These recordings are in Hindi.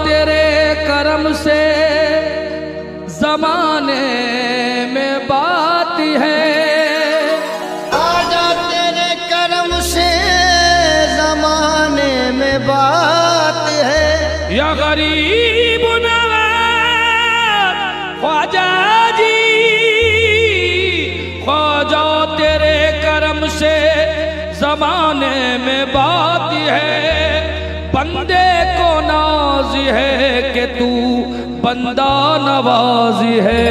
तेरे करम से जमाने में बात है, आजा तेरे करम से जमाने में बात है। या गरीब नवाज ख्वाजा जी, ख्वाजा तेरे करम से जमाने में बात है। बंदे को नाज है कि तू बंदा नवाजी है।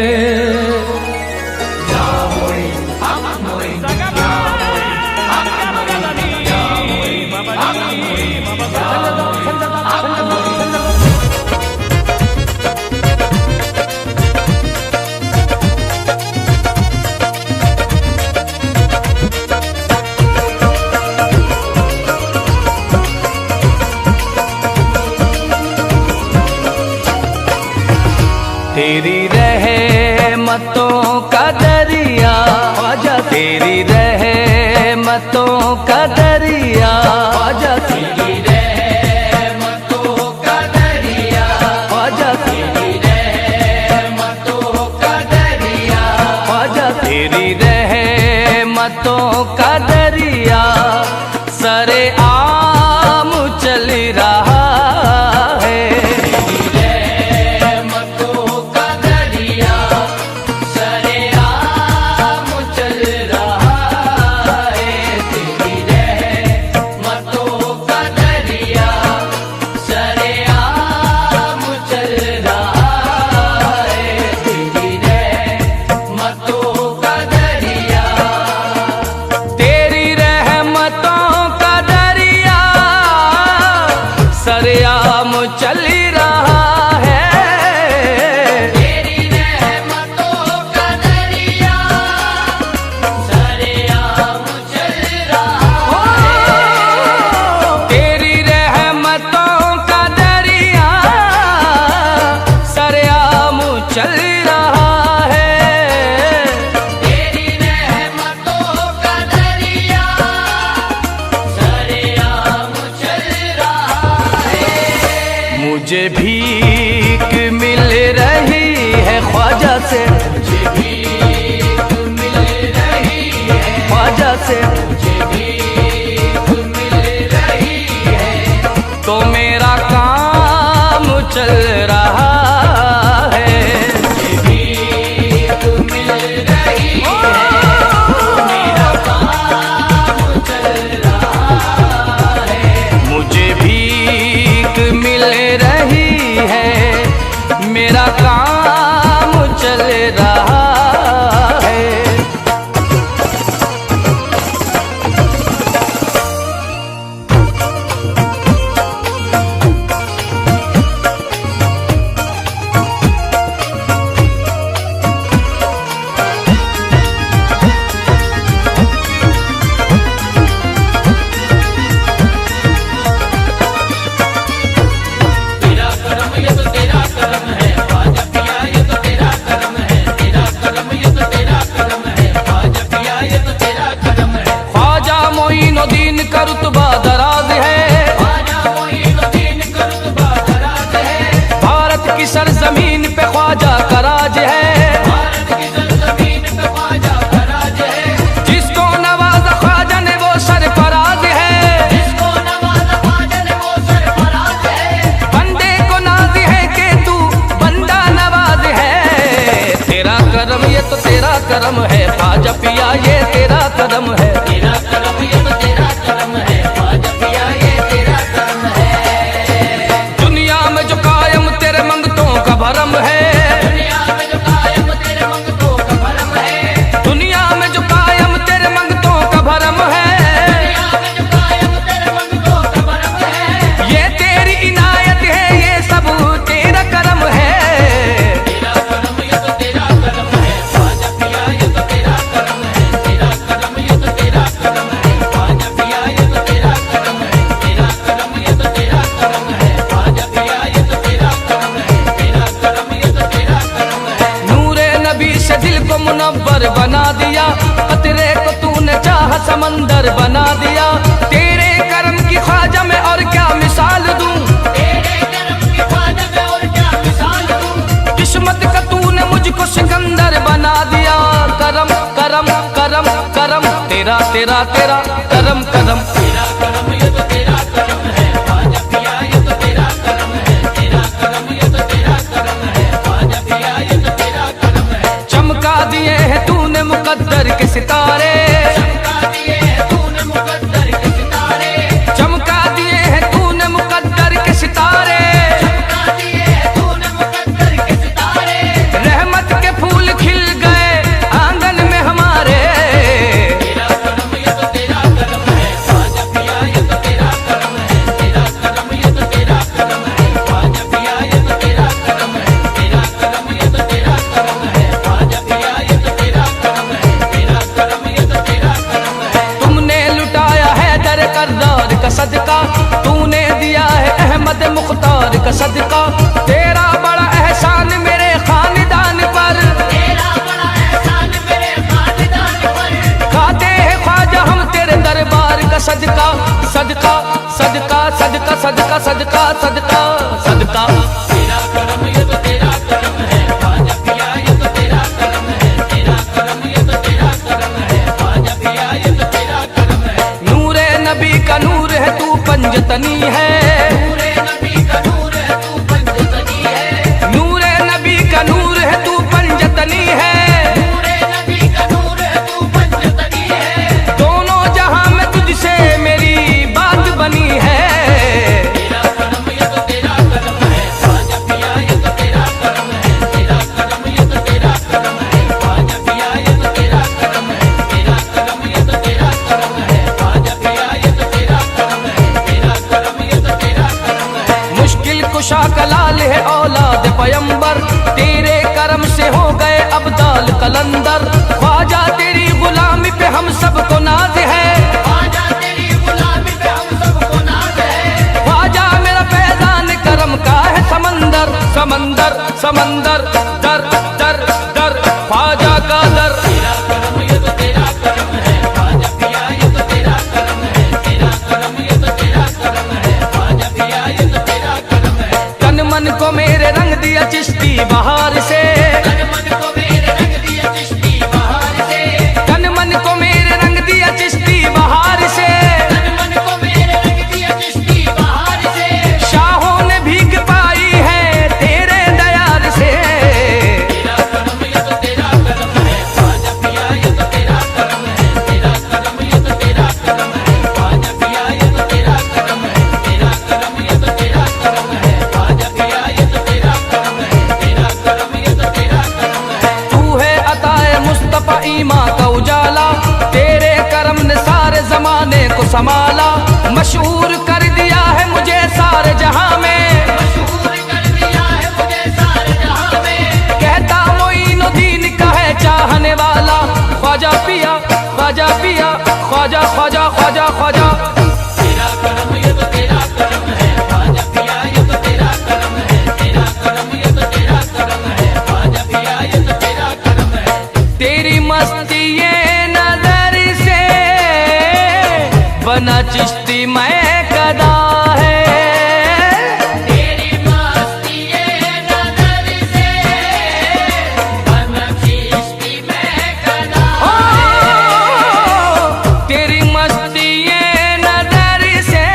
तेरी रहमतों का दरिया ख्वाजा, तेरी रहमतों का दरिया ख्वाजा, तेरी रहमतों का दरिया ख्वाजा, तेरी रहमतों का दरिया ख्वाजा, तेरी रहमतों का दरिया सरे आम चल रहा है। सरेआम चल रहा है, तेरी रहमतों का दरिया सरेआम चल रहा है। तेरी रहमतों का दरिया सरेआम चल रहा है। तेरी रहमतों का दरिया सरेआम चल रहा है। मुझे भीख मिल रही है ख्वाजा से, मुझे भीख मिल रही है ख्वाजा से, मुझे भीख मिल रही है। तो मेरा काम चल रहा है, मुझे भीख मिल रही है, तो मेरा काम चल रहा है। मुझे भीख मिल रही है, मेरा काम चल रहा है। मोइनुद्दीन का रुतबा दराज है, भारत की सरजमीन पे ख्वाजा का राज है। जिसको नवाजा ख्वाजा ने वो सरफराज है, बंदे को नाज है कि तू बंदा नवाज है। तेरा करम ये तो तेरा करम है ख्वाजा पिया, ये तेरा करम है, तेरा करम ये तो तेरा करम है ख्वाजा पिया, ये तेरा करम है। दुनिया में जो कायम तेरे मंगतों का भरम है, दुनिया में जो कायम तेरे मंगतों का भरम है, दुनिया में जो कायम तेरे मंगतों का भरम है, दुनिया में जो कायम तेरे मंगतों का भरम है। ये तेरी इनायत है, ये सब तेरा करम है, तेरा करम ये तो तेरा करम है ख्वाजा पिया, ये तो तेरा करम है, तेरा करम ये तो तेरा करम है ख्वाजा पिया, ये तो तेरा करम है, तेरा करम ये तो तेरा करम है ख्वाजा पिया, ये तो तेरा करम है, तेरा करम ये तो तेरा करम है। नूरे नबी से दिल को मुनव्वर बना दिया, कतरे को तूने चाह समंदर बना दिया। तेरे करम की ख्वाजा में और क्या मिसाल दूं, तेरे करम की ख्वाजा करम करम, तेरा तेरा तेरा करम करम। तेरा करम ये तो तेरा करम है ख्वाजा पिया, ये तो तेरा करम है। तेरा करम ये तो तेरा करम है ख्वाजा पिया, ये तो तेरा करम है। चमका दिए हैं तूने मुकद्दर के सितारे, चमका दिए हैं तूने मुकद्दर के सितारे, चमका दिए हैं तूने मुकद्दर के सितारे, चमका दिए हैं तूने मुकद्दर के सितारे। रहमत के फूल खिल गए आंगन में हमारे। तेरा करम ये तो तेरा करम है ख्वाजा पिया, ये तो तेरा करम है। तेरा करम ये तो तेरा करम है ख्वाजा पिया, ये तो तेरा करम है। तेरा करम ये तो तेरा करम है ख्वाजा पिया, ये तो तेरा करम है। तेरा करम ये तो तेरा करम है। तुमने लुटाया है दर करदार का सदका, तूने दिया है अहमद मुख्तार का सदका। तेरा बड़ा एहसान मेरे खानदान पर, तेरा बड़ा एहसान मेरे खानदान पर। खाते हैं ख्वाजा हम तेरे दरबार का सदका, सदका सदका सदका सदका सदका सदका सदका। तेरा करम ये तो तेरा करम है ख्वाजा पिया, ये तो तेरा करम है। तेरा करम ये तो तेरा करम है ख्वाजा पिया, ये तो तेरा करम है। नूरे नबी का नूर है तू पंजतनी है, नूरे नबी का नूर है तू पंजतनी है। नूरे नबी का नूर है तू पंजतनी है, नूरे नबी का नूर है तू पंजतनी है। दोनों जहां में तुझसे मेरी बात बनी है। तेरा करम ये तो तेरा करम है ख्वाजा पिया, ये तो तेरा करम है। तेरा करम ये तो तेरा करम है ख्वाजा पिया, ये तो तेरा करम है। तेरा करम ये तो तेरा करम है ख्वाजा पिया, ये तो तेरा करम है। तेरा करम ये तो तेरा करम है। मुश्किल कुशा कलाल है औलाद पयंबर, तेरे करम से हो गए अब्दाल कलंदर। ख्वाजा तेरी गुलामी पे हम सबको नाज है, ख्वाजा तेरी गुलामी पे हम सबको नाज है। ख्वाजा मेरा फैजान करम का है समंदर, समंदर समंदर दर दर दर ख्वाजा का दर। तेरा करम ये तो तेरा करम है ख्वाजा पिया, ये तो तेरा करम है। तेरा करम ये तो तेरा करम है ख्वाजा पिया, ये तो तेरा करम है। तन मन को मेरे रंग दिया चिश्ती बहार से, तन मन को मेरे रंग दिया चिश्ती बहार से। तन मन को मेरे रंग दिया चिश्ती बहार से, तन मन को मेरे रंग दिया चिश्ती बहार से। शाहों ने भीग पाई है तेरे दयाल से। तेरा करम ये तो तेरा करम है ख्वाजा पिया, ये तो तेरा करम है। तेरा करम ये तो तेरा करम है ख्वाजा पिया, ये तो तेरा करम है। तेरा करम ये तो तेरा करम है ख्वाजा पिया, ये तो तेरा करम है। तेरा करम ये तो तेरा करम है। तू है अताए मुस्तफा ईमा का उजाला, तेरे करम ने सारे जमाने को संभाला। मशहूर कर दिया है मुझे सारे जहां में, मशहूर कर दिया है मुझे सारे जहां में। कहता मोइनुद्दीन का है चाहने वाला, ख्वाजा पिया ख्वाजा पिया ख्वाजा ख्वाजा ख्वाजा ख्वाजा। तेरा करम ये तो तेरा करम है ख्वाजा पिया, ये तो तेरा करम है। तेरा करम ये तो तेरा करम है ख्वाजा पिया, ये तो तेरा करम है। तेरी मस्ती ये नजर से बना चिश्ती मैं कदा है। तेरी मस्ती ये नजर से बना चिश्ती मैं कदा है। तेरी मस्ती ये नजर से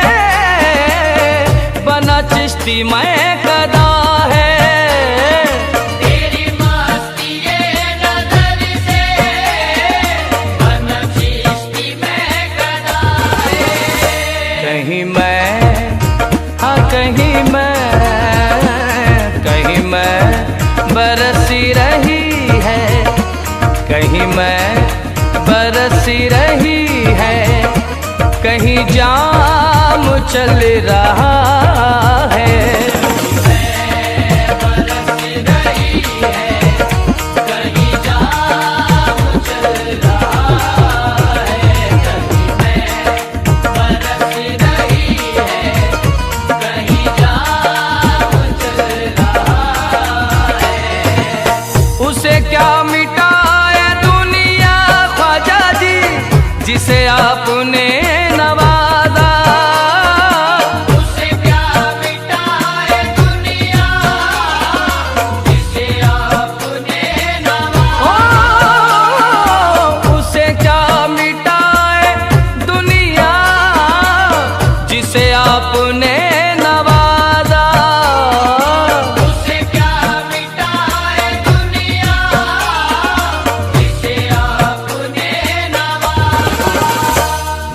बना चिश्ती मैं कदा है। तेरी मस्ती ये नजर से बना चिश्ती मैं कदा है। कहीं मैं हाँ कहीं मैं बरसी रही है, कहीं मैं बरसी रही है। कहीं जाम चल रहा है। उसे क्या मिटाए दुनिया ख्वाजा जी, जिसे आपने नवाजा। उसे क्या मिटाए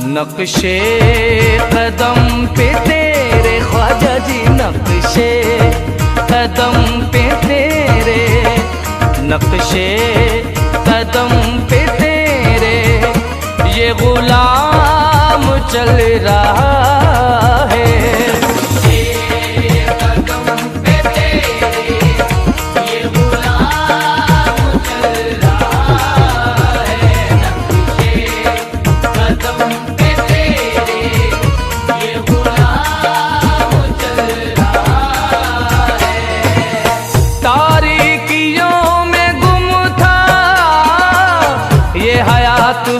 नक्शे कदम पे तेरे ख्वाजा जी, नक्शे कदम पे तेरे, नक्शे कदम पे तेरे ये गुलाम चल रहा है।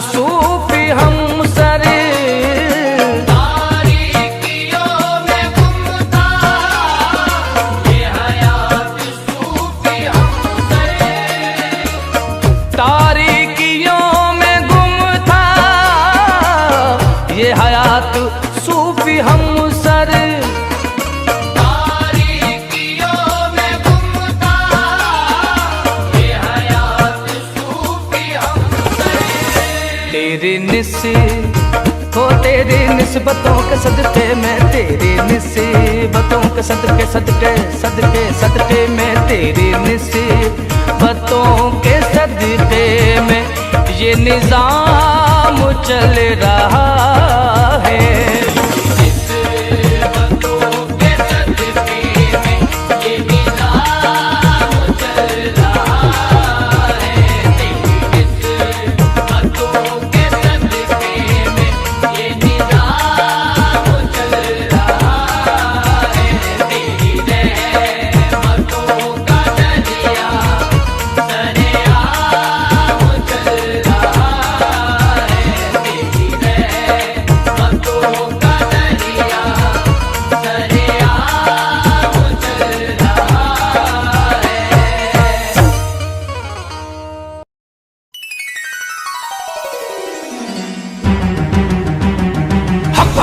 सूफी हम सर, तारीकियों में गुम था ये हयात सूफी हम सर, तारीकियों में गुम था ये हयात सूफी हम सर, तारीकियों में गुम था ये हयात सूफी हम सर। तेरी तेरी निस्बतों के सदके में, तेरी निस्बतों के सदके सदके सदके सदके में, तेरी निस्बतों के सदके में ये निजाम चल रहा है।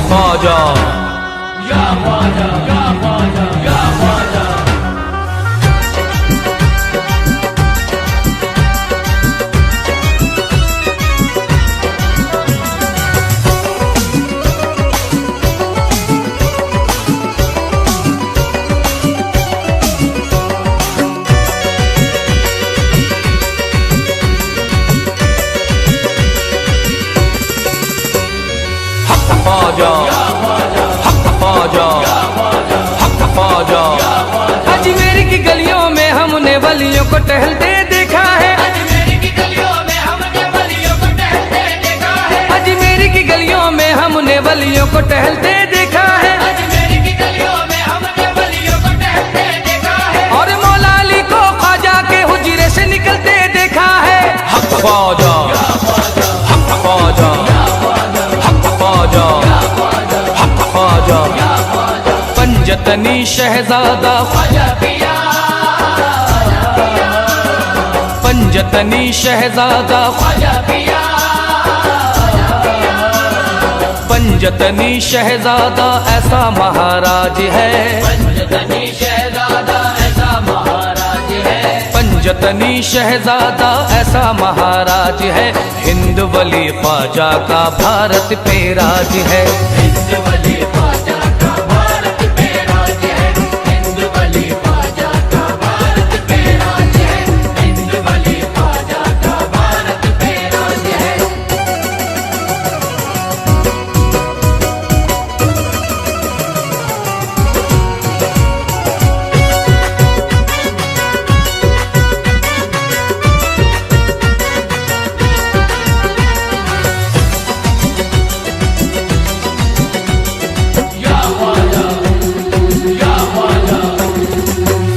ख्वाजा या ख्वाजा या ख्वाजा या ख्वाजा, अजमेर की गलियों में हमने वलियों को टहलते देखा है, अजमेर की गलियों में हमने वलियों को टहलते देखा है, अजमेर की गलियों में हमने वलियों को टहलते देखा है, अजमेर की गलियों में हमने वलियों को टहलते देखा है, और मौला अली को ख्वाजा के हुजरे से निकलते देखा है। हक ख्वाजा हक ख्वाजा हक ख्वाजा हक ख्वाजा, पंजतनी शहजादा ख्वाजा पिया, पंजतनी शहजादा ख्वाजा पिया, पंजतनी शहजादा ऐसा महाराज है, पंजतनी शहजादा ऐसा महाराज है, पंजतनी शहजादा ऐसा महाराज है, हिंद वली ख्वाजा का भारत पे राज है, हिंद वली ख्वाजा का भारत पे राज है, हिंद वली ख्वाजा का भारत पे राज है, हिंद वली ख्वाजा का भारत पे राज है।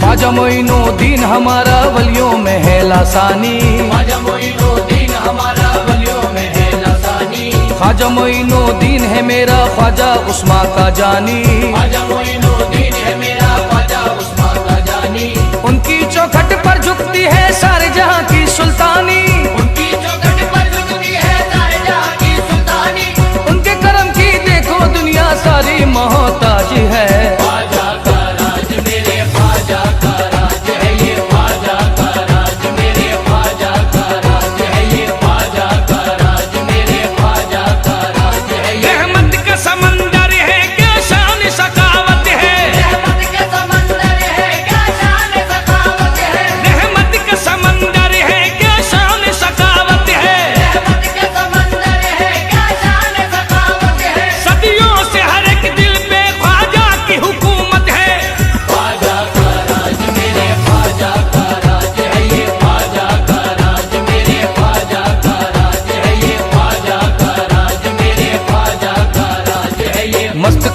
ख्वाजा मोइनुद्दीन हमारा वलियों में है लासानी, ख्वाजा मोइनुद्दीन हमारा वलियों में है लासानी, ख्वाजा मोइनुद्दीन है मेरा ख्वाजा उस्मा का जानी, ख्वाजा मोइनुद्दीन है मेरा ख्वाजा उस्मा का जानी, उनकी चौखट पर झुकती है सारे जहां की सुल्तानी, उनकी चौखट पर झुकती है सारे जहां की सुल्तानी, उनके करम की देखो दुनिया सारी मोहताज है।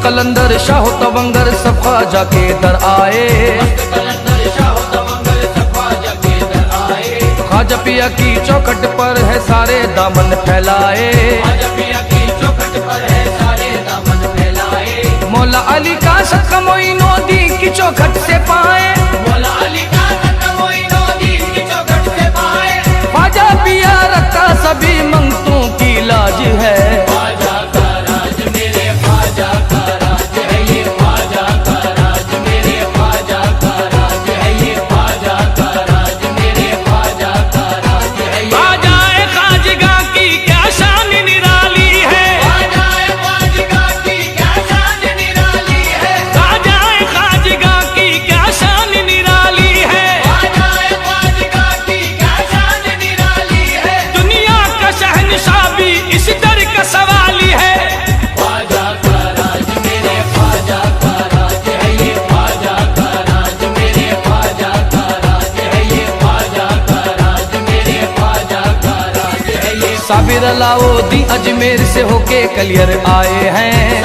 कलंदर शाह तवंगर सब ख्वाजा के दर आए। ख्वाजा पिया की चौखट पर है सारे दामन फैलाए। मौला अली का सदका मोइनुद्दीन की चौखट से पाए। ख्वाजा पिया रखता सभी मंगतों की लाज है। साबिर अलाउद्दीन अजमेर से होके कलियर आए हैं।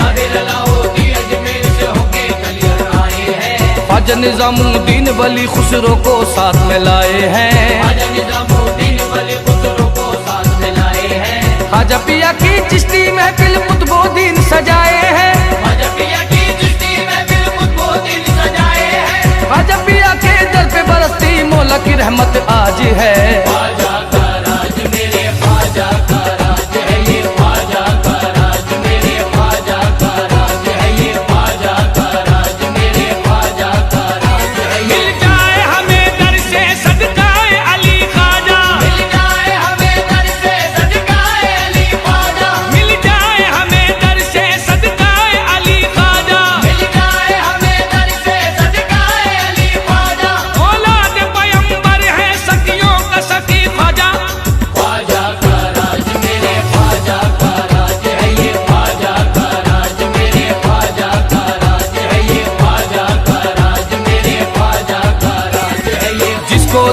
ख्वाजा निजामुद्दीन वली खुसरो को साथ में लाए हैं। ख्वाजा पिया की चिश्ती महफिल कुतुबुद्दीन सजाए हैं। ख्वाजा पिया के दर पे बरसती मौला की रहमत आज है।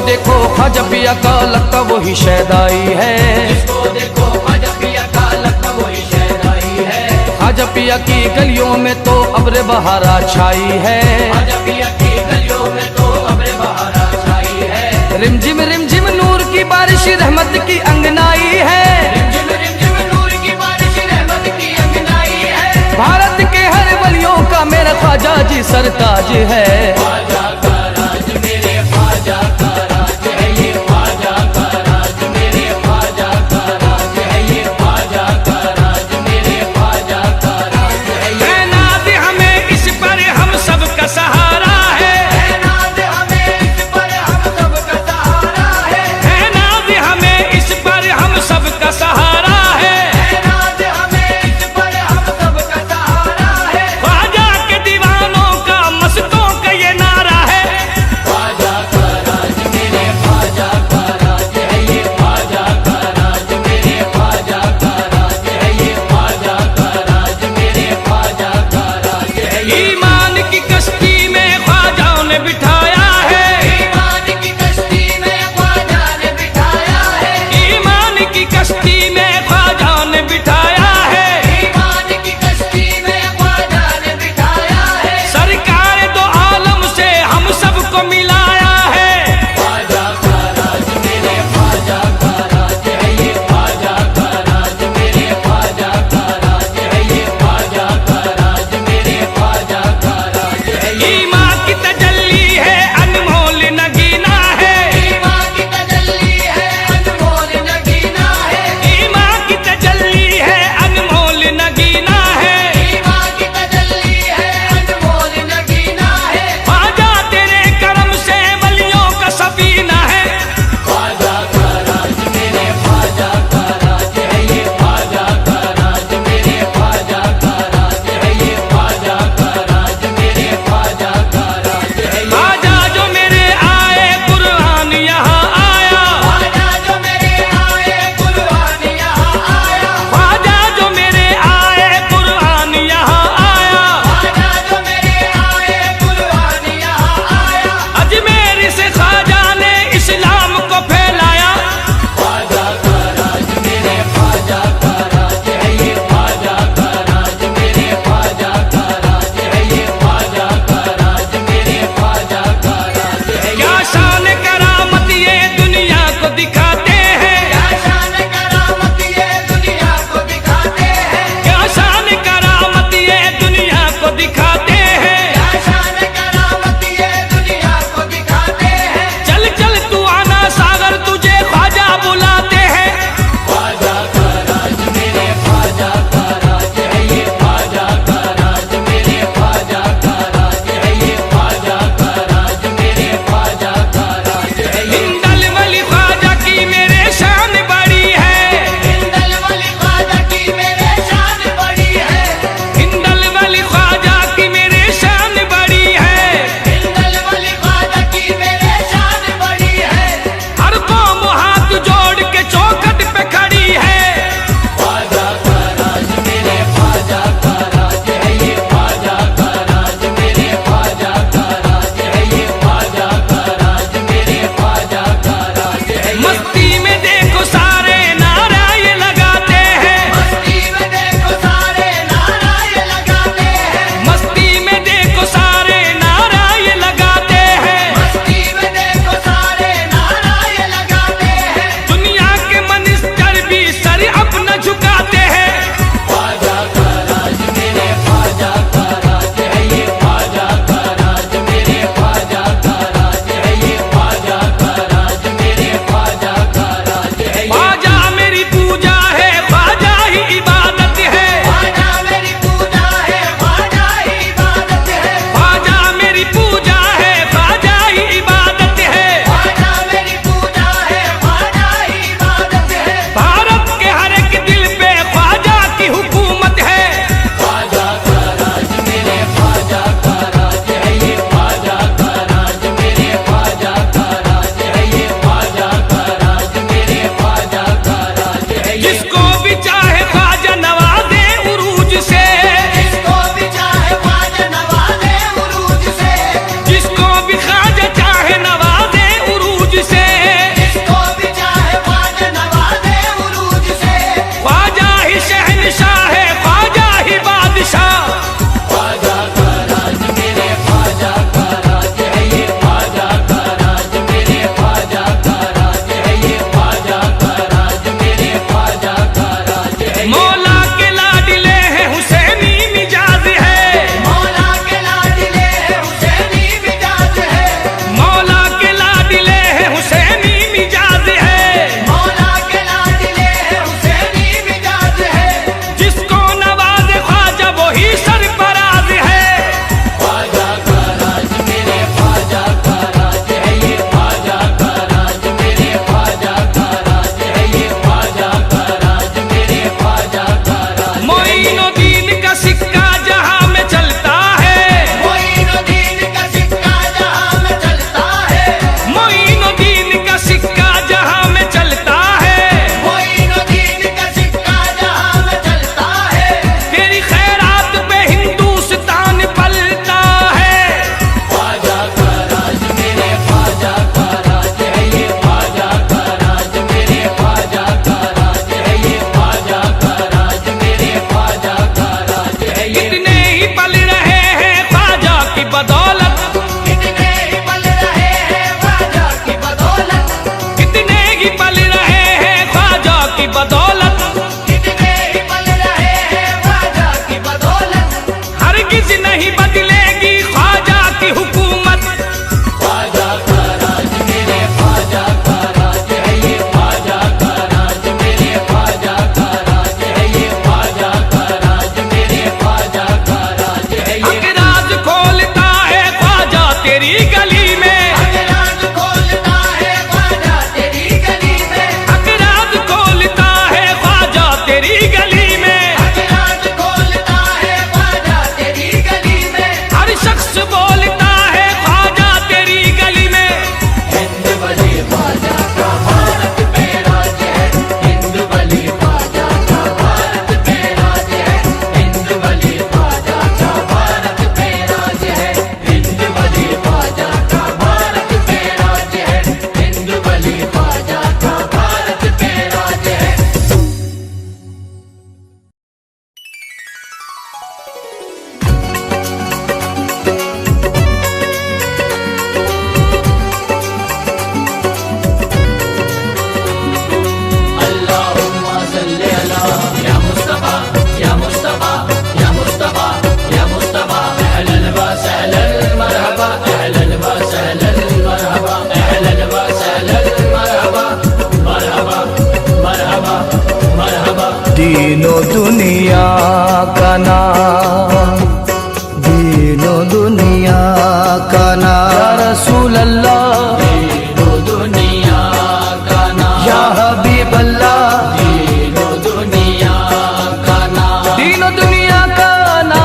देखो ख्वाजा पिया का लगता वही शहदाई है। ख्वाजा पिया की गलियों में तो अब्र बहारा छाई है। रिमझिम नूर की बारिश रहमत की अंगनाई है। भारत के हर वलियों का मेरा ख्वाजा जी सरताज है। ख्वाजा के दीवानों का मस्तों का ये नाम दीनो दुनिया का नाम, दीनो दुनिया का नाम, या रसूल अल्लाह दीनो दुनिया का नाम, या हबीब अल्लाह दीनो दुनिया का नाम, दीनो दुनिया का ना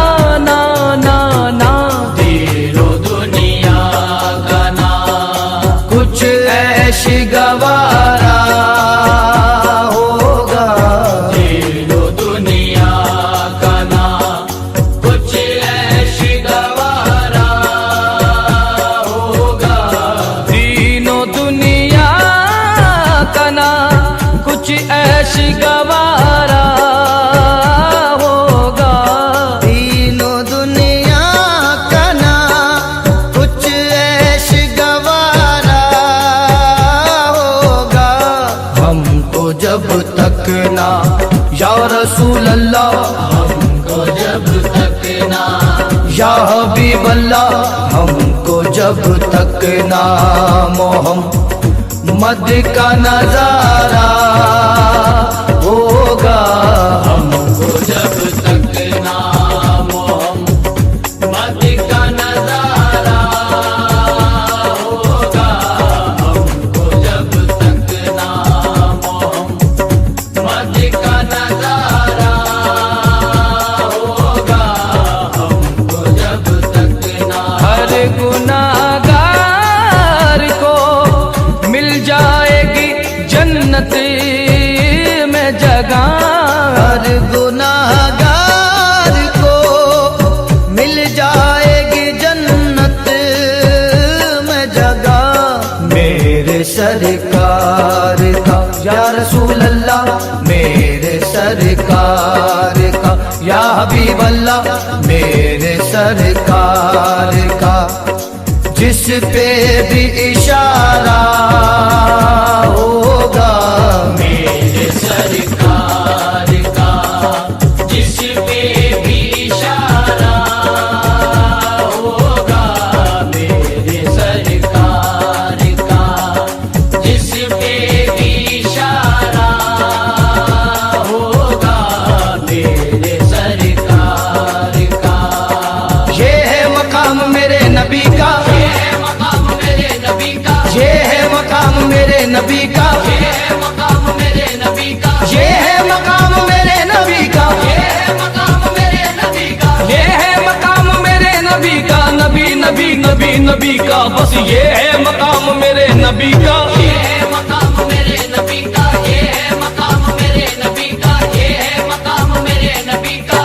ना ना ना, दीनो दुनिया का नाम, कुछ ऐश गवारा होगा, दीनो दुनिया का नाम, कुछ ऐसी गवारा होगा, दीनो दुनिया का ना कुछ ऐश गवारा होगा, दीनो दुनिया का नाम, कुछ ऐश गवारा होगा। हमको जब तक ना या रसूल अल्लाह, हमको जब तक ना या हबीब अल्लाह, हमको जब तक ना मोहम्मद का नजारा होगा, हमको जब तक ना मोहम्मद का नजारा होगा, हमको जब तक ना मोहम्मद का नजारा होगा, हमको जब तक ना हर गुनाहगार को मिल जाएगी जन्नत में जगह, हर गुनाहगार को मिल जाएगी जन्नत में जगह। मेरे सरकार का या रसूल अल्लाह, मेरे सरकार का या हबीब अल्लाह, मेरे सरकार का जिस पे भी इशारा होगा, मेरे सरकार का जिस पे भी इशारा होगा, मेरे सरकार का जिस पे भी इशारा होगा, मेरे सरकार का ये है मकाम मेरे नबी का, ये है मकाम मेरे नबी का, ये है मकाम मेरे नबी का, ये है मकाम मेरे नबी का, ये है मकाम मेरे नबी का, ये है मकाम मेरे नबी का, ये है मकाम मेरे नबी का, नबी नबी नबी नबी का, बस ये है मकाम मेरे नबी का। ये है मकाम मेरे नबी का, ये है मकाम मेरे नबी का, ये है मकाम मेरे नबी का।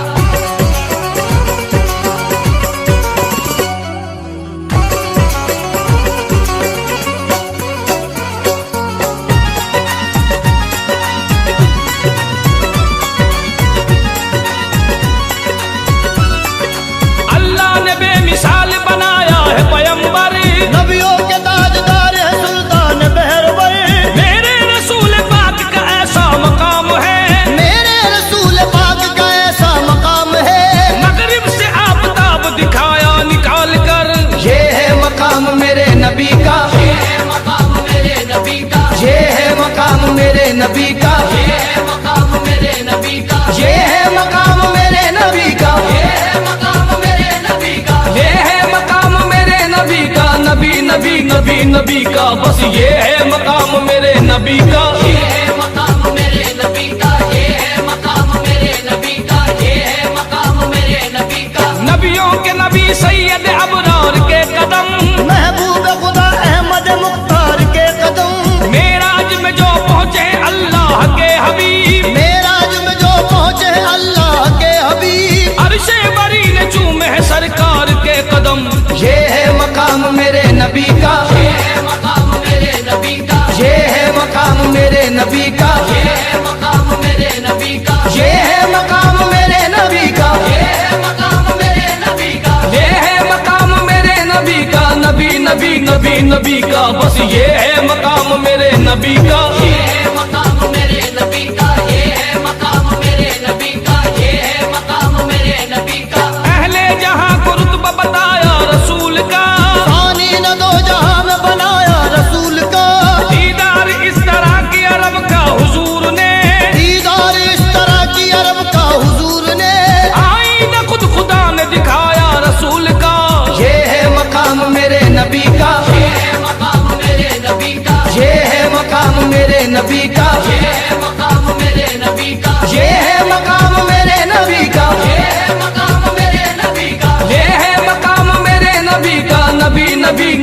अल्लाह ने बेमिसाल बनाया है पैगंबर, नबियों के ताजदार है सुल्तान बहरवर, मेरे रसूल पाक का ऐसा मकाम है, मेरे रसूल पाक का ऐसा मकाम है। मगरिब से आफताब दिखाया निकाल कर, ये है मकाम मेरे नबी का, ये है मकाम मेरे नबी का, ये है मकाम मेरे नबी का, ये है मकाम मेरे नबी का, ये है मकाम मेरे नबी का, ये है मकाम मेरे नबी का, ये है मकाम मेरे नबी का, नबी नबी नबी नबी का, बस ये है मकाम मेरे नबी का। ये है मकाम मेरे नबी का, ये है मकाम मेरे नबी का, ये है मकाम मेरे नबी का। नबियों के नबी सैयद अबरार के कदम, महबूब खुदा अहमद मुख्तार के कदम, मेराज में जो पहुँचे अल्लाह के हबीब, मेराज में जो पहुँचे अल्लाह के हबीब, अर्शे बरी ने चूमे है सरकार के कदम, ये है मकाम मेरे नबी का, ये है मकाम मेरे नबी का, ये है मकाम मेरे नबी का, ये है मकाम मेरे नबी का, ये है मकाम मेरे नबी का, ये है मकाम मेरे नबी का, ये है मकाम मेरे नबी का, नबी नबी नबी नबी का, बस ये है मकाम मेरे नबी का। ये है मकाम मेरे नबी का, ये है मकाम मेरे नबी का, ये है मकाम मेरे नबी का। अहले जहां को रुतबा बताया रसूल का, पानी न दो जहां में बनाया रसूल का, दीदार इस तरह की अरब का हुजूर ने, दीदार इस तरह की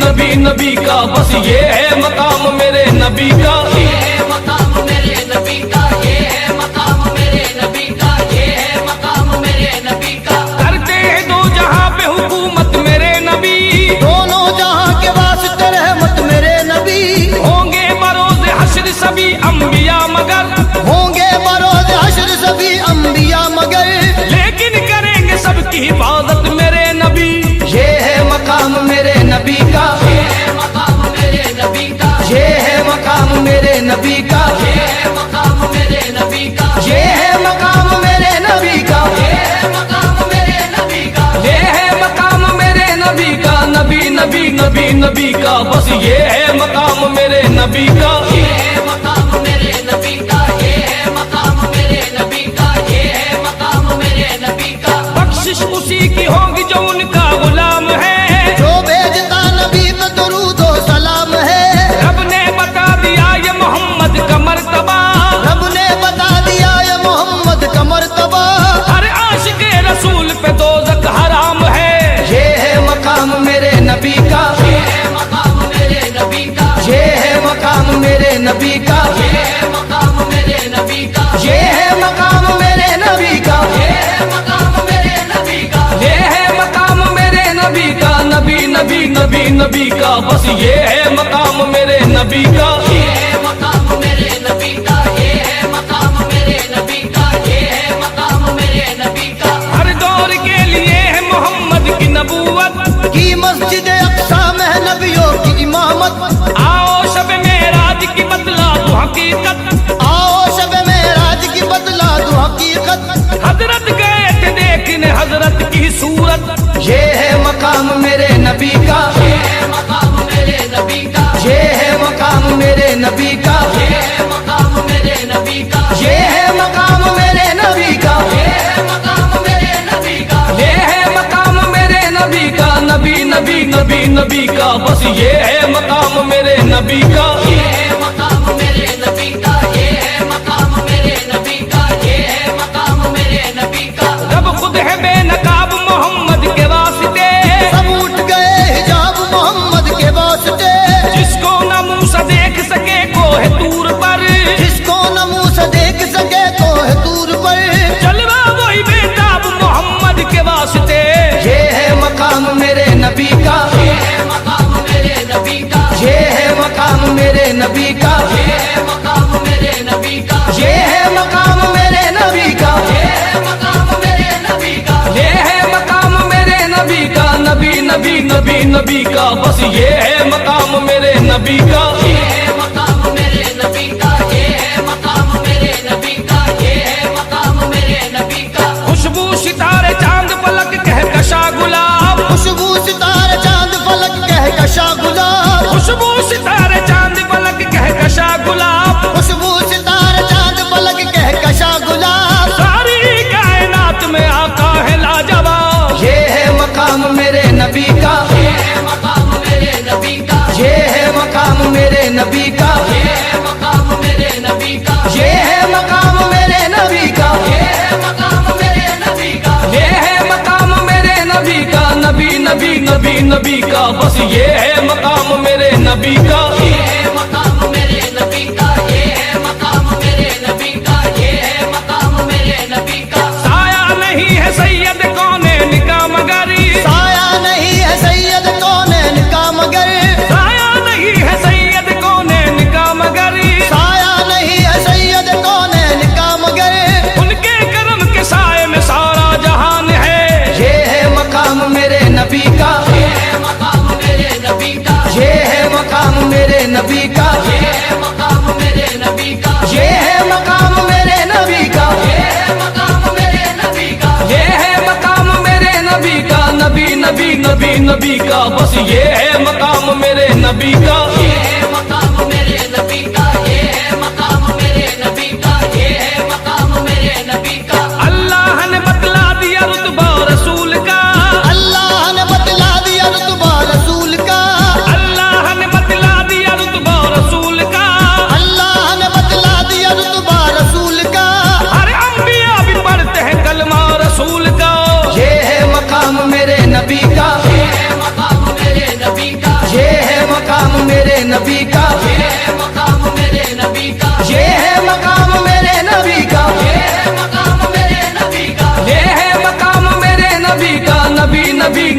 नबी नबी का, बस ये है मकाम मेरे नबी का। ये है मकाम मेरे नबी का, ये है मकाम मेरे नबी का, ये है मकाम मेरे नबी का। करते हैं दो जहां पे हुकूमत मेरे नबी, दोनों जहां के वास्ते रहमत मेरे नबी। होंगे बरोज हश्र सभी अंबिया मगर, होंगे बरोज हश्र सभी अंबिया मगर, लेकिन करेंगे सबकी हिफाजत मेरे नबी। ये है मकाम मेरे नबी का, ये है मकाम मेरे नबी का, ये है मकाम मेरे नबी का, ये है मकाम मेरे नबी का, ये है मकाम मेरे नबी का। ये है मकाम मेरे नबी का। ये है मकाम मेरे नबी का, नबी नबी नबी नबी का, बस ये है मकाम मेरे नबी का। ये है मकाम मेरे नबी का, ये है मकाम मेरे नबी का, ये है मकाम मेरे नबी का। बख्शिश उसी की होगी जो उनका गुलाम है, जो भेजता नबी पे दुरूद व सलाम है। रब ने बता दिया ये मोहम्मद का मर्तबा, रब ने बता दिया ये मोहम्मद का मर्तबा। हर आशिक रसूल पे दोज़ख हराम है। ये है मकाम मेरे नबी का, ये है मकाम मेरे नबी का, ये है मकाम मेरे नबी का, ये है मकाम मेरे नबी का, ये है मकाम मेरे नबी का। ये है मकाम मेरे नबी का। ये है मकाम मेरे नबी का, नबी नबी नबी नबी का, बस ये है मकाम मेरे नबी का। ये है मकाम मेरे नबी का, ये है मकाम मेरे नबी का, ये है मकाम मेरे नबी का। हर दौर के लिए है मोहम्मद की नबूवत, की मस्जिद अक्सा में है नबियों की इमामत। आओ शब मेराज की बतला दो हकीकत, आओ शब मेराज की बदला दो हकीकत। हजरत गए थे देखने हजरत की सूरत। ये है मकाम मेरे नबी का, ये है मकाम मेरे नबी का, ये है मकाम मेरे नबी का, ये है मकाम मेरे नबी का, ये है मकाम मेरे नबी का। ये है मकाम मेरे नबी का। ये है मकाम मेरे नबी का, नबी नबी नबी नबी का, बस ये है मकाम मेरे नबी का। ये है मकाम मेरे नबी का, ये है मकाम मेरे नबी का, ये है मकाम मेरे नबी का। रब खुद है बेनकाब मोहम्मद के वास्ते, सब उठ गए हिजाब मोहम्मद के वास्ते। जिसको न मूसा देख सके कोह तूर पर, जिसको न मुंह से देख सके तो है दूर पर। जलवा वही बेताब मोहम्मद के वास्ते। ये है मकाम मेरे नबी का, ये है मकाम मेरे नबी का, ये है मकाम मेरे नबी का, ये है मकाम मेरे नबी का, ये है मकाम मेरे नबी का। ये है मकाम मेरे नबी का। ये है मकाम मेरे नबी का, नबी नबी नबी नबी का, बस ये है मकाम मेरे नबी का। ये है मकाम मेरे नबी का, ये है मकाम मेरे नबी का, ये है मकाम मेरे नबी का। खुशबू सितारे चांद पलक कहकशा गुलाब, खुशबू सितारे चांद फलक कहकशा गुलाब। खुशबू सितारे चांद पलक कहकशा गुलाब, खुशबू सितारे चांद फलक कहकशा गुलाब। सारी कायनात में आका है लाजवाब। ये है मकाम मेरे नबी का, ये है मकाम मेरे नबी का, ये है मकाम मेरे नबी का, ये है मकाम मेरे नबी का, ये है मकाम मेरे नबी का। ये है मकाम मेरे नबी का। ये है मकाम मेरे नबी का, नबी नबी नबी नबी का, बस ये है मकाम मेरे नबी का। ये है मकाम मेरे नबी का, ये है मकाम मेरे नबी का, ये है मकाम मेरे नबी का। साया नहीं है सैयद कौनैन का मगर, साया नहीं है सैयद कौनैन का मगर, साया नहीं है सैयद कौनैन का मगर, साया नहीं है सैयद कौनैन का मगर। उनके करम के साए में सारा जहान है। ये है मकाम मेरे नबी का, ये है मकाम मेरे नबी का, ये है मकाम मेरे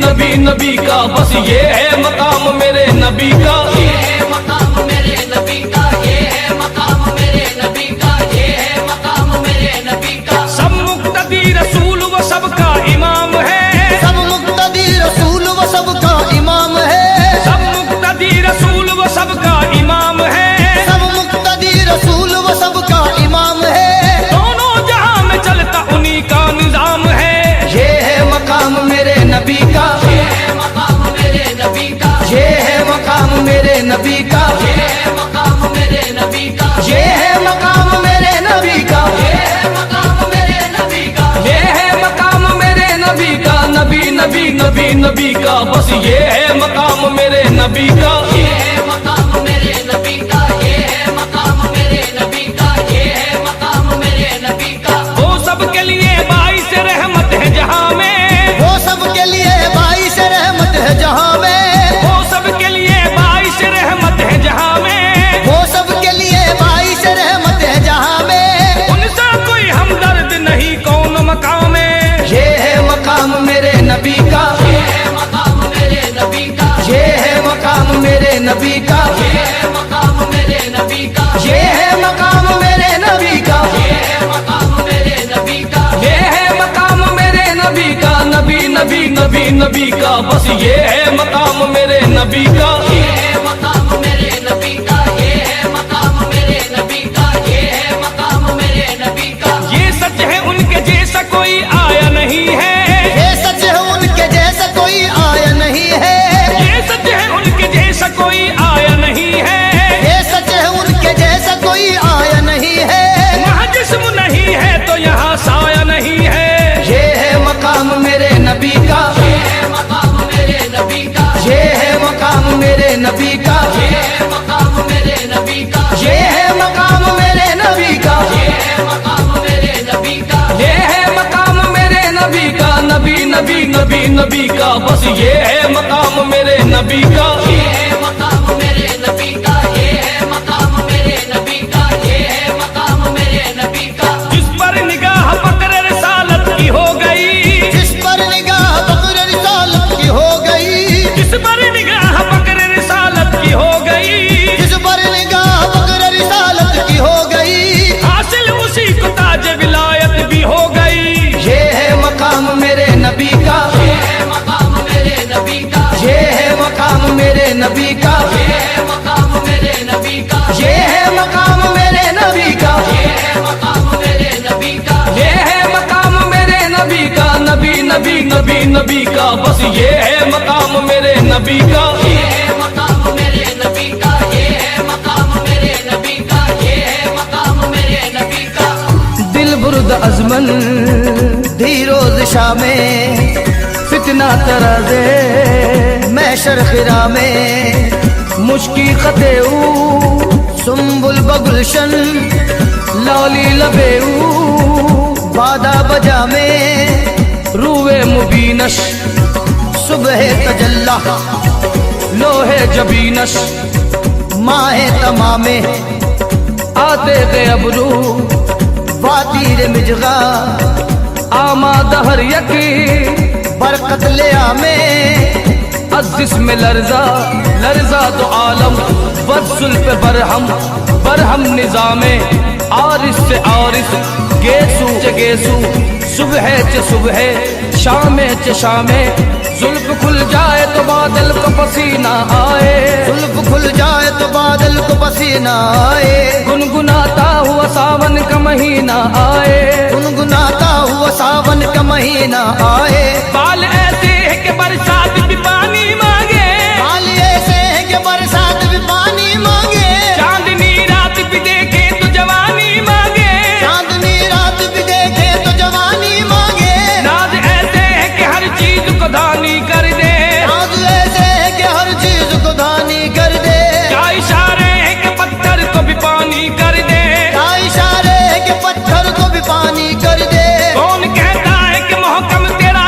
नबी नबी का, बस ये है मकाम मेरे नबी का। ये है मकाम मेरे नबी का, ये है मकाम मेरे नबी का, ये है मकाम मेरे नबी का। सब मुक्तदी रसूल वो सबका इमाम है, सब मुक्तदी रसूल वो सबका इमाम है, सब मुक्तदी रसूल वो सबका इमाम है, सब मुक्तदी रसूल वो सबका इमाम है। दोनों जहां में चलता उन्हीं का निजाम है। ये है मकाम मेरे नबी का, ये है मकाम मेरे नबी का, ये है मकाम मेरे नबी का, ये है मकाम मेरे नबी का, ये है मकाम मेरे नबी का, ये है मकाम मेरे नबी का। ये है मकाम मेरे नबी का, नबी नबी नबी नबी का, बस ये है मकाम मेरे नबी का। ये है मकाम मेरे नबी का, ये है मकाम मेरे नबी का, ये है मकाम मेरे नबी का। वो सबके लिए बाइस रहमत है जहां में, वो सबके लिए बाइस रहमत है जहां में, वो सबके लिए बाइस रहमत है जहां में, वो सबके लिए बाइस रहमत है जहां में। उनसे कोई हमदर्द नहीं कौन मकाम में। ये है मकाम मेरे नबी का, ये है मकाम मेरे नबी का, ये है मकाम मेरे नबी का, ये है मकाम मेरे नबी का, ये है मकाम मेरे नबी का, ये है मकाम मेरे नबी का। ये है मकाम मेरे नबी का, नबी नबी नबी नबी का, बस ये है मकाम मेरे नबी का। ये है मकाम मेरे नबी का, ये है मकाम मेरे नबी का, ये है मकाम मेरे नबी का। ये सच है उनके जैसा कोई आया नहीं है, ये सच है उनके जैसा कोई आया नहीं है, ये सच है उनके जैसा कोई आया नहीं है। ये सच है उनके जैसा कोई आया नहीं है। वहाँ जिस्म नहीं है तो यहाँ साया नहीं है। ये है मकाम मेरे नबी का, ये है मकाम मेरे नबी का, ये है मकाम मेरे नबी का, ये है मकाम मेरे नबी का, ये है मकाम मेरे नबी का, ये है मकाम मेरे नबी का। ये है मकाम मेरे नबी का, नबी नबी नबी नबी का, बस ये है मकाम मेरे नबी का। ये है मकाम मेरे नबी का, ये है मकाम मेरे नबी का, ये है मकाम मेरे नबी का। जिस पर निगाह पकड़ रिसालत की हो गई, जिस पर निगाह पकड़ रिसालत की हो गई, जिस पर निगाह पकड़ रिसालत की हो गई, जिस पर निगाह पकड़ रिसालत की हो गई। हासिल उसी को ताज विलायत भी हो गई। ये है मकाम मेरे नबी का, ये है मकाम मेरे नबी का, ये है मकाम मेरे नबी का, ये है मकाम मेरे नबी का, ये है मकाम मेरे नबी का, ये है मकाम मेरे नबी का। ये है मकाम मेरे नबी का, नबी नबी नबी नबी का, बस ये है मकाम मेरे नबी का। ये है मकाम मेरे नबी का, ये है मकाम मेरे नबी का, ये है मकाम मेरे नबी का। दिल बुर्द अजमन धीरोज शाह में फितना तराजे, मैशर खिरा में मुश्की खतेऊ सुम्बुल बगुलशन लौली लबेऊ, बादा बजा में रूए मुबीनश सुबह तजल्ला लोहे जबीनश, माहे तमामे आते थे अबरू वातीर मिजगा आमा दहर यकी, बरकत ले आमे अजिस में लर्जा लर्जा तो आलम, वत्सुल पे बरहम बरहम निजामे, आरिस से आरिस गेसू च गेसू, सुबह च सुबह शामे च शामे, जुल्फ खुल जाए तो बादल को पसीना आए, जुल्फ खुल जाए तो बादल को पसीना आए, गुनगुनाता हुआ सावन का महीना आए, गुनगुनाता हुआ सावन का महीना आए। बाल ऐसे है कि बरसात भी पानी मांगे, बाल ऐसे है कि बरसात भी पानी मांगे, चांदनी रात भी देखे तो जवानी मांगे, चांदनी रात भी देखे तो जवानी मांगे, नाज ऐसे है कि हर चीज को दानी कर दे, नाज ऐसे है कि हर चीज को दानी कर दे, क्या इशारे है कि पत्थर को भी पानी कर दे, क्या इशारे है कि पत्थर को भी पानी कर दे। कौन कहता है कि मोहकम तेरा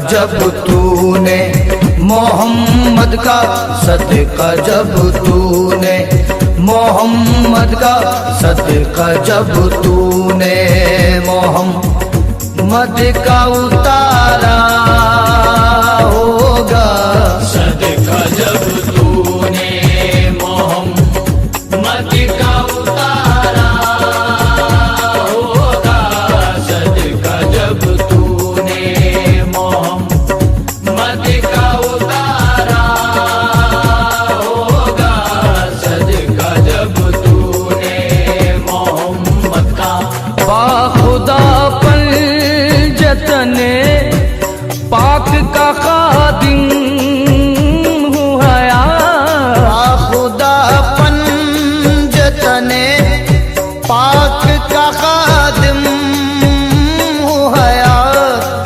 जब तूने मोहम्मद का, सदका जब तूने मोहम्मद का, सदका जब तूने मोहम्मद का उतारा होगा। सदका जब तूने मोहम्मद का उतारा होगा, सदका जब तूने मोहम्मद का उतारा होगा, सदका जब तूने मोहम्मद का। बाखुदा पंजतने पाक का खादिम हूँ हया, खुदा पंजतने पाक का खादिम हूँ हया।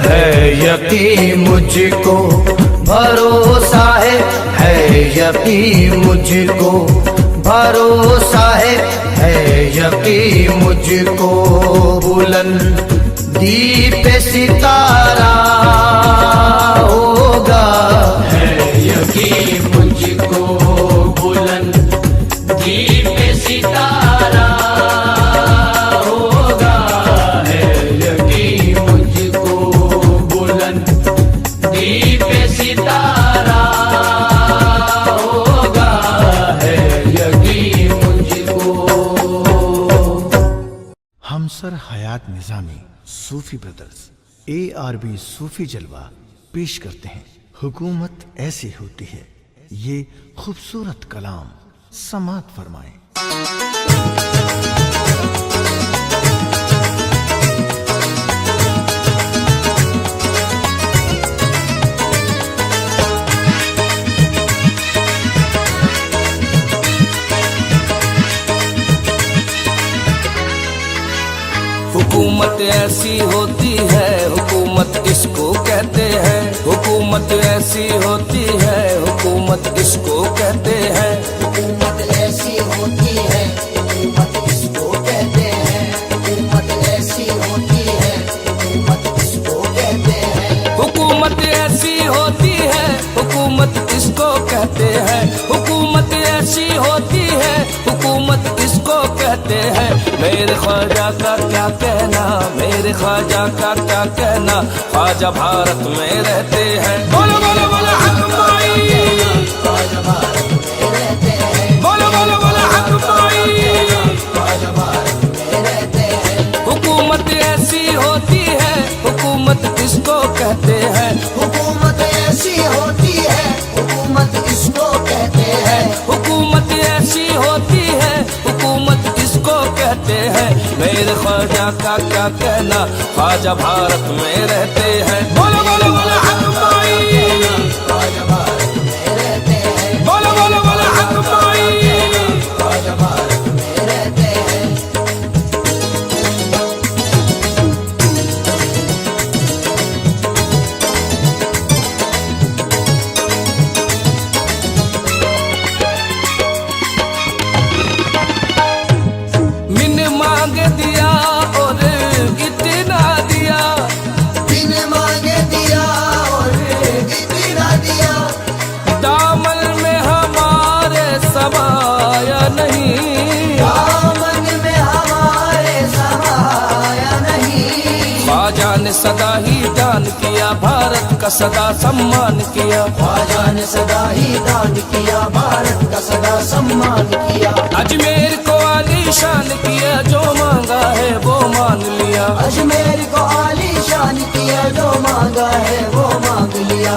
है यकीन मुझको भरोसा है यकीन मुझको भरोसा है यकीन मुझको बुलंदी पे सितारा होगा। है यकीन मुझको बुलंदी पे सितारा होगा, है यकीन मुझको बुलंदी पे सितारा होगा, है यकीन मुझको। हमसर हयात निजामी सूफी ब्रदर्स ARB सूफी जलवा पेश करते हैं। हुकूमत ऐसी होती है, ये खूबसूरत कलाम समात फरमाएं। हुकूमत ऐसी होती है, हुकूमत इसको कहते हैं। हुकूमत ऐसी होती है, हुकूमत इसको कहते हैं। हुकूमत ऐसी होती है, हुकूमत इसको कहते हैं। हुकूमत ऐसी होती है, हुकूमत इसको कहते हैं। हुकूमत ऐसी होती है, हुकूमत इसको कहते हैं। हुकूमत ऐसी होती है, हुकूमत इसको कहते हैं। मेरे ख्वाजा का क्या कहना, मेरे ख्वाजा का क्या कहना, ख्वाजा भारत में रहते हैं। बोलो बोलो बोलो हक माई, ख्वाजा भारत में रहते हैं। बोलो बोलो बोलो हक माई। ख्वाजा भारत में रहते हैं। हुकूमत ऐसी होती है, हुकूमत इसको कहते हैं। हुकूमत ऐसी होती है, हुकूमत इसको कहते हैं। हुकूमत ऐसी होती है, हुकूमत इसको कहते हैं। मेरे ख्वाजा का क्या कहना, ख्वाजा भारत में रहते हैं। बोलो बोलो बोलो हक माई, ख्वाजा भारत में रहते हैं। बोलो बोलो बोलो हक माई। ख्वाजा भारत में रहते हैं। मिन मांग दिया और इतना दिया, बिन मांगे दिया और इतना दिया। दामन में हमारे समाया नहीं। दामन में हमारे समाया नहीं। ख्वाजा ने सदा ही दान किया, भारत का सदा सम्मान किया। ख्वाजा ने सदा ही दान किया, भारत का सदा सम्मान किया। अजमेर को आलीशान किया, जो मांगा है वो मान लिया। अजमेर को आलीशान किया, जो मांगा है वो मांग लिया।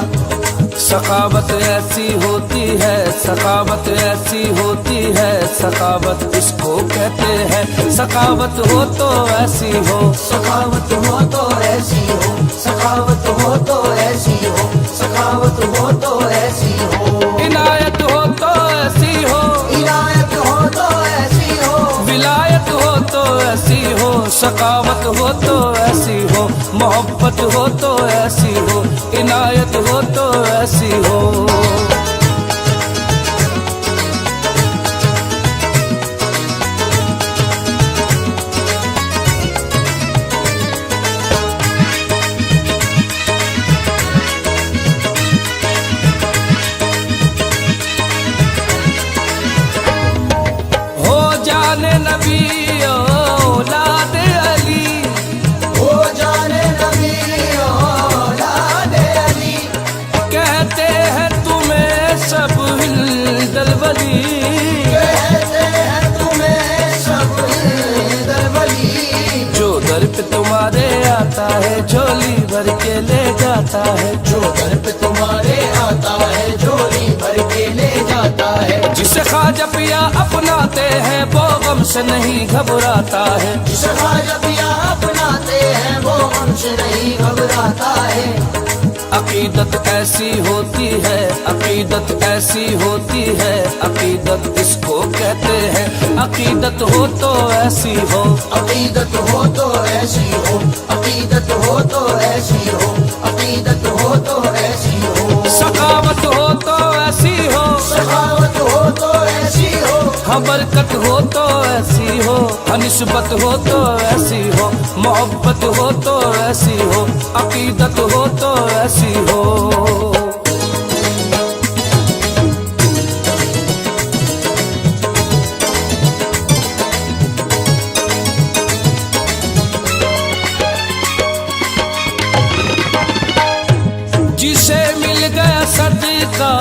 सखावत ऐसी होती है, सखावत ऐसी होती है, सखावत इसको कहते हैं। सखावत हो तो ऐसी हो, सखावत हो तो ऐसी हो, सखावत हो तो ऐसी हो, सखावत हो तो ऐसी हो। इनायत हो तो ऐसी हो, इनायत हो तो ऐसी हो। विलायत हो तो ऐसी हो, सखावत हो तो ऐसी हो, मोहब्बत हो तो ऐसी हो, इनायत हो तो ऐसी हो। जाता है, जो घर पे तुम्हारे आता है झोली भर के ले जाता है। जिसे ख्वाजा पिया अपनाते हैं वो गम से नहीं घबराता है, जिसे ख्वाजा पिया अपनाते हैं वो हमसे नहीं घबराता है। अकीदत ऐसी होती है, अकीदत ऐसी होती है, अकीदत इसको कहते हैं, अकीदत हो तो ऐसी हो, अकीदत हो तो ऐसी हो, अकीदत हो तो ऐसी हो, अकीदत हो तो ऐसी हो। सखावत हो तो ऐसी हो, सखावत हो तो ऐसी हो, हाँ बरकत हो तो ऐसी हो, हाँ निस्बत हो तो ऐसी हो, मोहब्बत हो तो ऐसी हो, अकीदत हो तो ऐसी हो। जिसे मिल गया सदका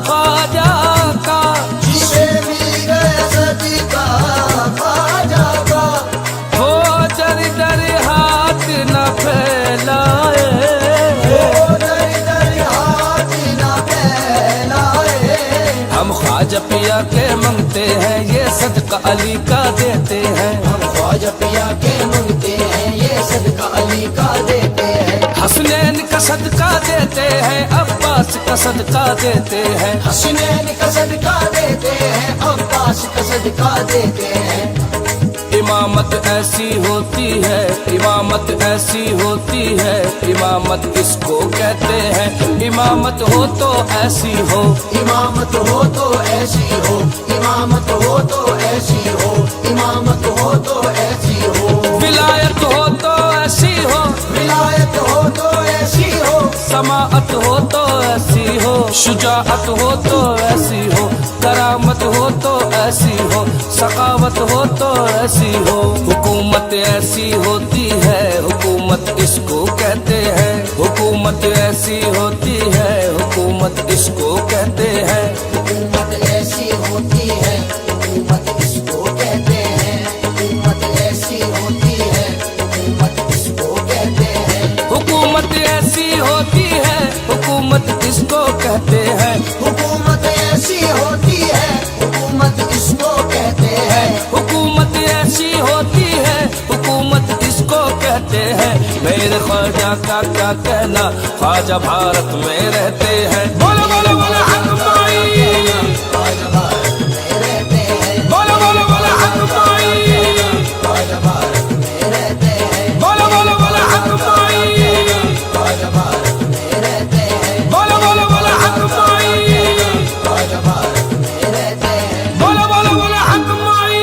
ख्वाजा का, जिसे मिल गया सदका ख्वाजा का, वो दर दर हाथ न फैलाए, वो दर दर हाथ न फैलाए। हम ख्वाजा पिया के मांगते हैं ये सदका अली का देते हैं, हम ख्वाजा पिया के मांगते हैं ये सदका अली का देते हैं। हसनैन का सदका देते हैं, अब्बास का सदका देते हैं, हसनैन का सदका देते हैं, अब्बास का सदका देते हैं। इमामत ऐसी होती है, इमामत ऐसी होती है, इमामत इसको कहते हैं, इमामत हो तो ऐसी हो, इमामत हो तो ऐसी हो, इमामत हो तो ऐसी हो, इमामत हो तो ऐसी हो। विलायत हो तो ऐसी हो, विलायत हो तो ऐसी हो, समाअत हो तो ऐसी हो, शुजाअत हो तो ऐसी हो, करामत हो तो ऐसी हो, सखावत हो तो ऐसी हो। हुकूमत ऐसी होती है, हुकूमत इसको कहते हैं, हुकूमत ऐसी होती है, हुकूमत इसको कहते हैं। हुकूमत ऐसी होती है, हुकूमत इसको कहते हैं, हुकूमत ऐसी होती है, हुकूमत इसको कहते हैं। हुकूमत ऐसी होती है, हुकूमत इसको कहते हैं, हुकूमत ऐसी होती है, हुकूमत इसको कहते हैं। हुकूमत ऐसी होती है, हुकूमत इसको कहते हैं। मेरे ख्वाजा का क्या कहना, ख्वाजा भारत में रहते हैं। बोलो बोलो बोलो हक माई, ख्वाजा भारत में रहते हैं, बोलो बोलो बोलो हक माई, ख्वाजा भारत में रहते हैं, बोलो बोलो बोलो हक माई, ख्वाजा भारत में रहते हैं, बोलो बोलो बोलो हक माई, ख्वाजा भारत में रहते हैं। बोलो बोलो बोलो हक माई।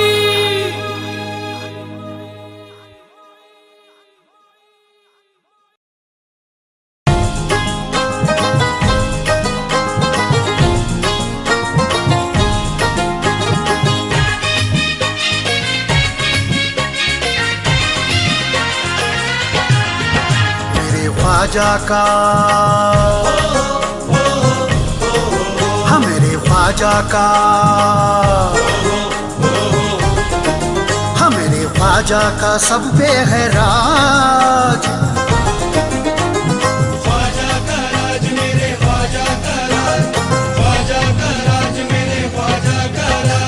मेरे ख्वाजा का, हाँ मेरे ख्वाजा का, हाँ मेरे ख्वाजा का सब पे है राज।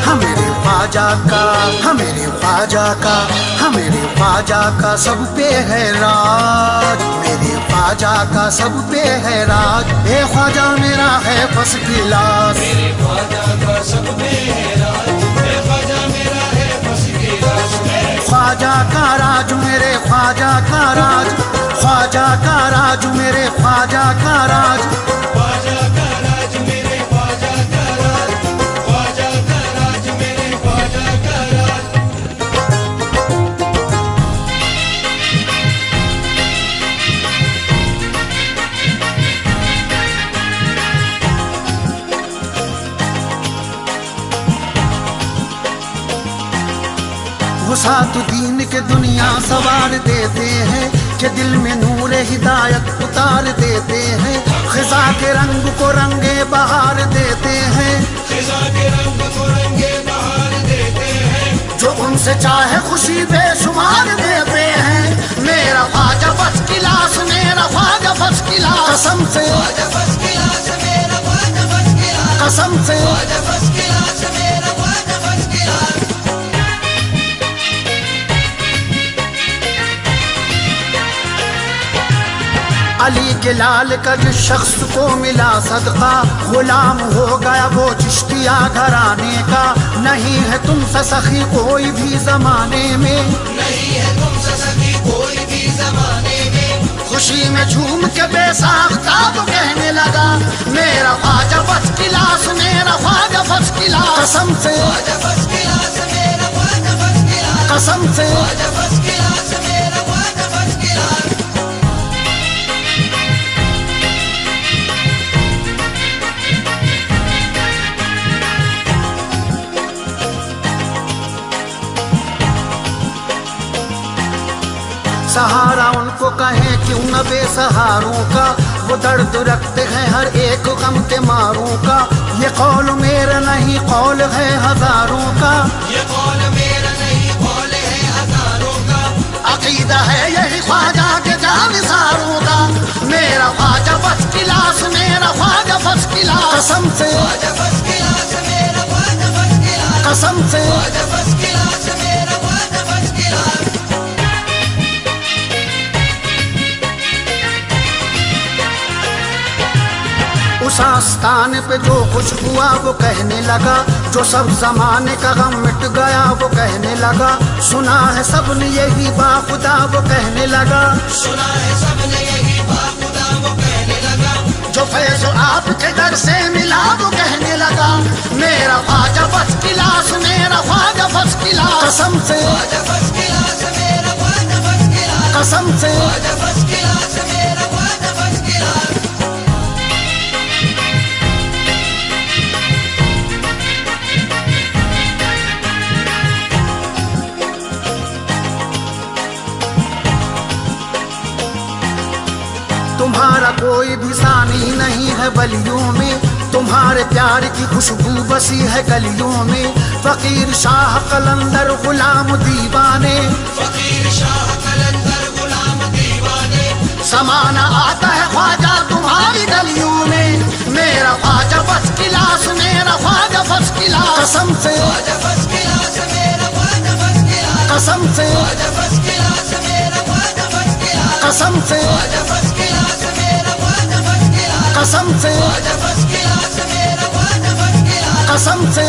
हाँ मेरे ख्वाजा का, हाँ मेरे ख्वाजा का, हाँ मेरे ख्वाजा का सब पे है राज। मेरे ख्वाजा का सब पे है राज। ए ख्वाजा मेरा है फर्स्ट क्लास, मेरे ख्वाजा का सब पे है राज। ए ख्वाजा मेरा है फर्स्ट क्लास। ख्वाजा का राज मेरे ख्वाजा का राज, ख्वाजा का राज मेरे ख्वाजा का राज, ख्वाजा का राज मेरे ख्वाजा का राज, ख्वाजा का राज मेरे ख्वाजा का राज। वसातुद्दीन के दुनिया सवार देते हैं, कि दिल में नूर हिदायत उतार देते हैं। खिजा के रंग को रंगे बहार देते हैं, खिजा के रंग को रंगे बहार देते हैं। जो उनसे चाहे खुशी बेशुमार देते हैं। मेरा ख्वाजा फर्स्ट क्लास, मेरा ख्वाजा फर्स्ट क्लास कसम से कसम से अली के लाल का जिस शख्स को मिला सदका गुलाम हो गया वो चिश्तिया घराने का नहीं है तुमसे सखी कोई भी जमाने में खुशी में झूम के बेसाख्ता वो कहने लगा मेरा ख्वाजा फर्स्ट क्लास मेरा ख्वाजा फर्स्ट क्लास कसम से कसम से सहारा उनको कहें क्यों न बेसहारों का वो दर्द रखते हैं हर एक गम के मारों का ये कौल मेरा नहीं कौल है हजारों का अकीदा है यही ख्वाजा के जानिसारों का मेरा ख्वाजा फर्स्ट क्लास मेरा ख्वाजा फर्स्ट क्लास कसम से कसम से उस आस्थान पे जो कुछ हुआ वो कहने लगा जो सब जमाने का गम मिट गया वो कहने लगा सुना है सबने यही बाखुदा वो कहने लगा जो फैज़ आपके दर से मिला वो कहने लगा मेरा ख्वाजा फर्स्ट क्लास मेरा ख्वाजा फर्स्ट क्लास कसम से कसम से तुम्हारा कोई भी सानी नहीं है बलियों में तुम्हारे प्यार की खुशबू बसी है गलियों में फकीर शाह कलंदर गुलाम दीवाने समाना आता है ख्वाजा तुम्हारी गलियों में मेरा ख्वाजा फर्स्ट क्लास मेरा ख्वाजा फर्स्ट क्लास कसम से कसम से कसम से कसम से कसम से